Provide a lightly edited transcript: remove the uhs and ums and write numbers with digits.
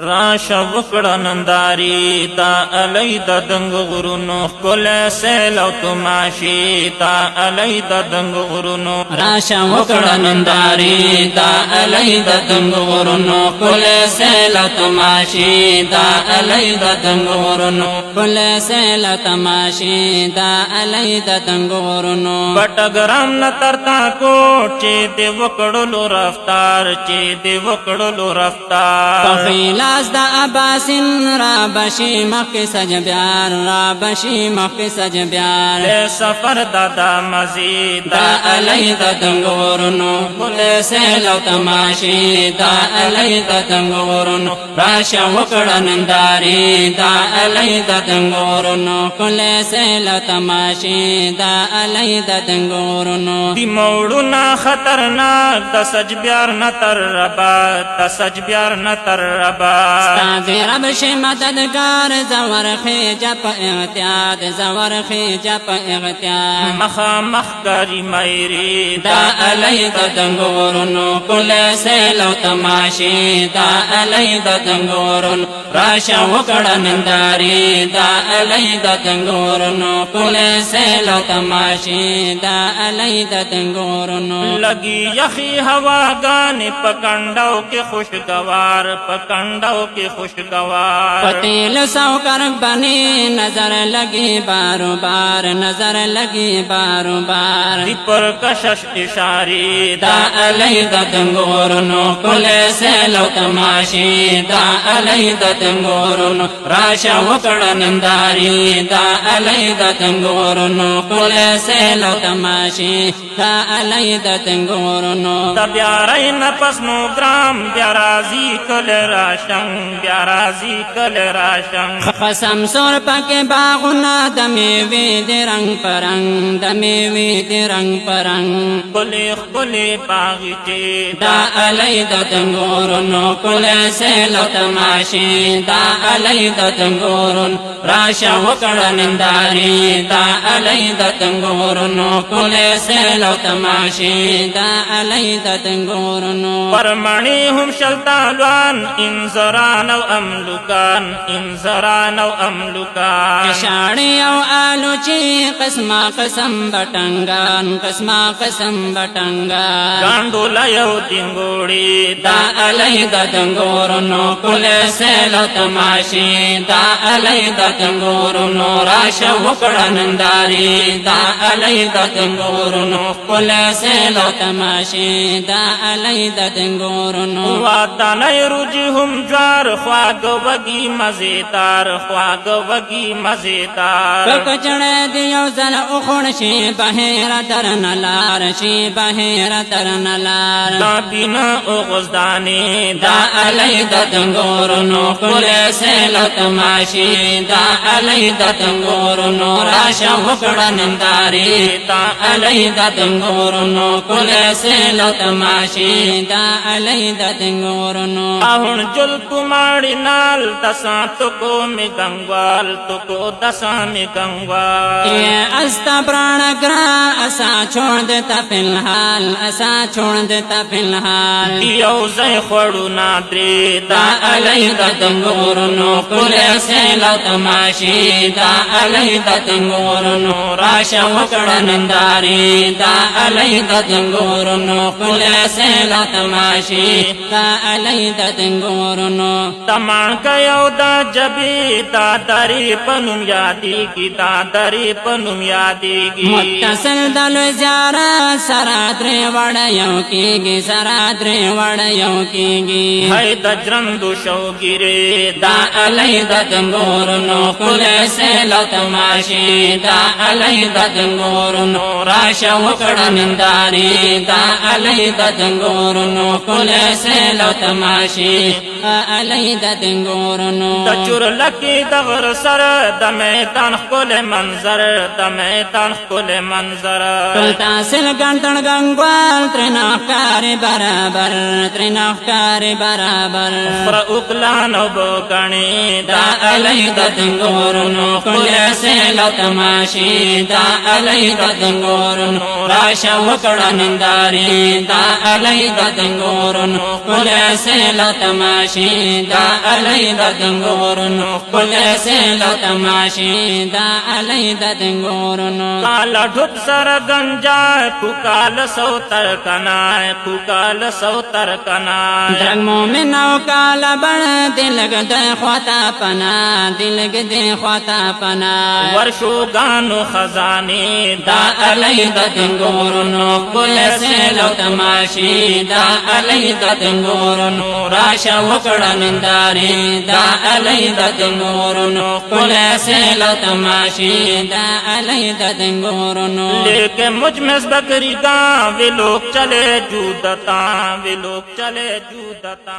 راشه وکړه ننداري دا الائی د دنګ غرونو ښکلی سیل او تماشې دا الائی د دنګ غرونو راشه وکړه ننداري دا الائی د دنګ غرونو ښکلی سیل او تماشې دا الائی د دنګ غرونو ښکلی سیل او تماشې دا الائی د دنګ غرونو بټګرام نه ترتا کوټ چې دې وکړلو رفتار چې دې وکړلو رفتار لاس دا عباسین را بشی مخی سج بیار را بشی مخی سج بیار لے سفر دا مزید دا الائی دا دنگورنو کل سیل و تماشی دا الائی دا دنگورنو راشا وکڑا ننداری دا الائی دا دنگورنو کل سیل و تماشی دا الائی دا دنگورنو دی موڑونا خطرناک دا سج بیار نتر ربا دا سج بیار نتر ربا ستازی رب شی مددگار زور خیجا پا اغتیاد زور خیجا پا اغتیاد مخا مخ کری میری دا الائی دا دنگورنو کل سیل و تماشی دا الائی دا دنگورنو راشا وکڑا ننداری دا الائی دا دنگورنو کل سیل و تماشی دا الائی دا دنگورنو لگی یخی ہوا گانی پکنڈو کے خوشگوار پکنڈو کے خوشگوار پتیل سو کرک بنی نظر لگی بارو بار نظر لگی بارو بار دی پر کشش اشاری دا الائی دا دنگورنو کل سیل و تماشی دا الائی دا دنگورنو راشا وکڑا ننداری دا الائی دا دنگورنو کل سیل و تماشی دا الائی دا دنگورنو دا بیارائی نپس موگرام بیارازی کل راشن بیارازی کل راشن خسم سور پک باغنا دمیوی دی رنگ پرنگ دمیوی دی رنگ پرنگ کلی کلی باغیچی دا الائی دا دنگورنو کل سیل و تماشی دا الائی دا دنگورن راشا وکڑا ننداری دا الائی دا دنگورنو کل سیل و تماشی دا الائی دا دنگورنو پرمانی ہم شلطالوان انزران و املکان انزران و املکان شاڑی او آلو چی قسما قسم بٹنگان قسما قسم بٹنگان گانڈو لیو دنگوڑی دا الائی دا دنگورنو کل سیل و تماشی دا الائی دا دنگورنو راشا وکڑا ننداری دا الائی دا دنگورنو کل سیل و تماشی دا الائی دا دنگورنو واتانی روجی ہم جوار خواگ وگی مزیدار خواگ وگی مزیدار کچڑے دیو زل اخون شی بحیر درنلار شی بحیر درنلار دا بینا اغزدانی دا الائی دا دنگورنو کل سیل و تماشی دا الائی دا دنگورنو راشا وکڑا ننداری دا الائی دا دنگورنو کل سیل و تماشی دا الائی دا دنگورنو آہن جل تمہاری نال دساں تکو میں گنگوال تکو دساں میں گنگوال یہ استا پران گرا اسا چھوڑ دیتا فی الحال اسا چھوڑ دیتا فی الحال دیو زی خوڑو نادری دا الائی دا دنگورنو کل سیل و تماشی دا الائی دا دنگورنو راشا وکڑا ننداری دا الائی دا دنگورنو کل سیل و تماشی دا الائی دا دنگورنو تمان کیو دا جبی دا دری پنم یادی کی دا دری پنم یادی کی متصل دلو زیارت سرادری وڑیو کی گی سرادری وڑیو کی گی ہے دجرندو شوگیرے دا الائی دا دنگورنو کل سیل و تماشی دا الائی دا دنگورنو راشا وکڑا ننداری دا الائی دا دنگورنو کل سیل و تماشی دا الائی دا دنگورنو تچور لکی دغر سر دا میدان خکل منظر دا میدان خکل منظر کلتا سل گنتن گنگوال ترناخکاری برابر ترناخکاری برابر پر اکلان و بوکنی دا الائی دا دنگورنو کل سیل و تماشی دا الائی دا دنگورنو راشا وکڑا ننداری دا الائی دا دنگورنو کل سیل و تماشی تماشی دا علی دا دنگورنو کل سیل و تماشی دا علی دا دنگورنو کالا ڈھپ سر گنجا کال سوتر کنائے کال سوتر کنائے درگ مومن او کالا بڑا دلگ دے خواتا پنا دلگ دے خواتا پنا ورشو گانو خزانی دا علی دا دنگورنو کل سیل و تماشی دا علی دا دنگورنو راشا وکڑا ننداری دا علی دا دنگورنو کل سیل و تماشی دا علی دا دنگورنو لیکن مجھ میں بکری گاں وہ لوگ چلے جودتا وہ لوگ چلے جودتا